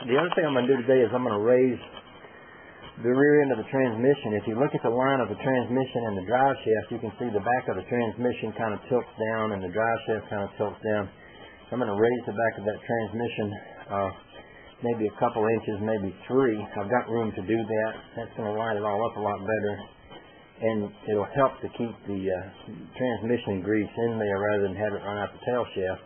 the other thing I'm going to do today is I'm going to raise the rear end of the transmission. If you look at the line of the transmission and the drive shaft, you can see the back of the transmission kind of tilts down and the drive shaft kind of tilts down. I'm going to raise the back of that transmission maybe a couple inches, maybe 3. I've got room to do that. That's going to line it all up a lot better. And it'll help to keep the transmission grease in there rather than have it run out the tail shaft.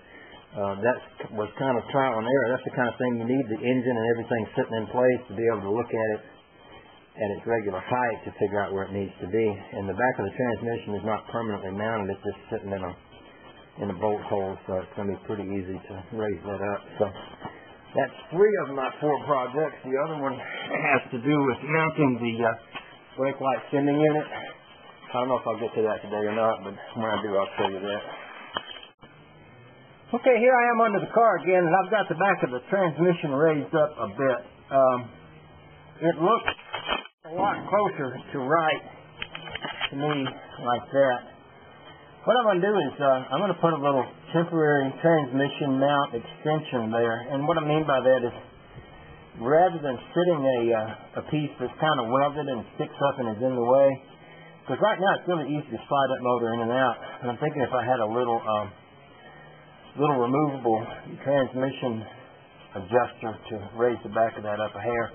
That was kind of trial and error. That's the kind of thing you need the engine and everything sitting in place to be able to look at it at its regular height to figure out where it needs to be. And the back of the transmission is not permanently mounted. It's just sitting in a bolt hole, so it's going to be pretty easy to raise that up. So that's 3 of my 4 projects. The other one has to do with mounting the brake light sending unit. I don't know if I'll get to that today or not, but when I do, I'll show you that. Okay, here I am under the car again, and I've got the back of the transmission raised up a bit. It looks a lot closer to right to me like that. What I'm going to do is I'm going to put a little temporary transmission mount extension there, and what I mean by that is rather than sitting a piece that's kind of welded and sticks up and is in the way, because right now it's really easy to slide that motor in and out, and I'm thinking if I had a little removable transmission adjuster to raise the back of that up a hair,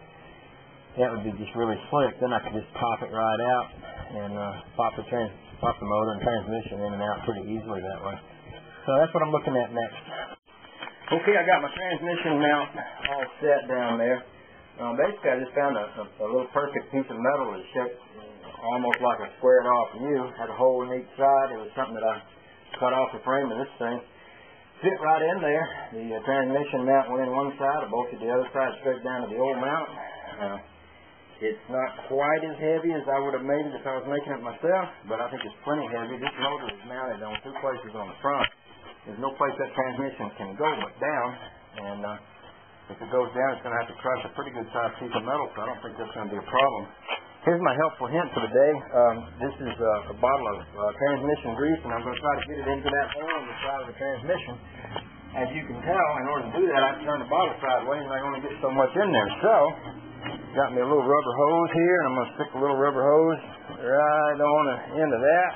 that would be just really slick. Then I could just pop it right out and pop the motor and transmission in and out pretty easily that way. So that's what I'm looking at next. Okay, I got my transmission mount all set down there. Basically, I just found a little perfect piece of metal that's shaped almost like a squared off U. Had a hole in each side. It was something that I cut off the frame of this thing. Fit right in there. The transmission mount went in one side. I bolted the other side straight down to the old mount. It's not quite as heavy as I would have made it if I was making it myself, but I think it's plenty heavy. This motor is mounted on 2 places on the front. There's no place that transmission can go but down, and if it goes down, it's going to have to crush a pretty good sized piece of metal, so I don't think that's going to be a problem. Here's my helpful hint for the day. This is a bottle of transmission grease, and I'm going to try to get it into that hole on the side of the transmission. As you can tell, in order to do that, I have to turn the bottle sideways, and I only get so much in there. So, got me a little rubber hose here, and I'm going to stick a little rubber hose right on the end of that.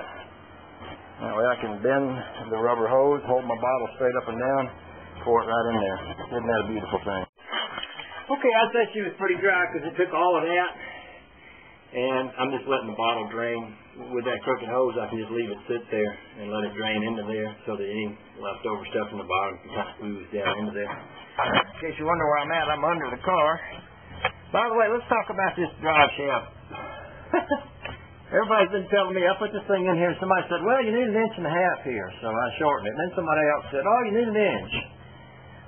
That way I can bend the rubber hose, hold my bottle straight up and down, pour it right in there. Isn't that a beautiful thing? Okay, I said she was pretty dry because it took all of that. And I'm just letting the bottle drain. With that crooked hose, I can just leave it sit there and let it drain into there so that any leftover stuff in the bottom can kind of ooze down into there. In case you wonder where I'm at, I'm under the car. By the way, let's talk about this drive shaft. Everybody's been telling me, I put this thing in here, and somebody said, well, you need 1.5 inches here, so I shortened it. And then somebody else said, oh, you need 1 inch.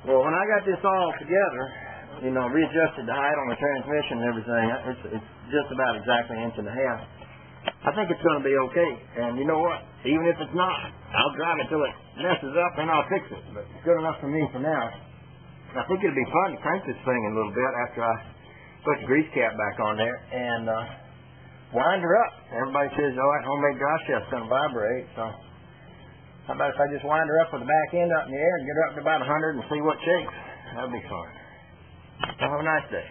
Well, when I got this all together, readjusted the height on the transmission and everything, it's just about exactly 1.5 inches. I think it's going to be okay. And you know what? Even if it's not, I'll drive it till it messes up, and I'll fix it. But it's good enough for me for now. I think it'll be fun to crank this thing in a little bit after I put the grease cap back on there and wind her up. Everybody says, oh, that homemade drive shaft's going to vibrate. So how about if I just wind her up with the back end up in the air and get her up to about 100 and see what shakes? That'd be fun. Have a nice day.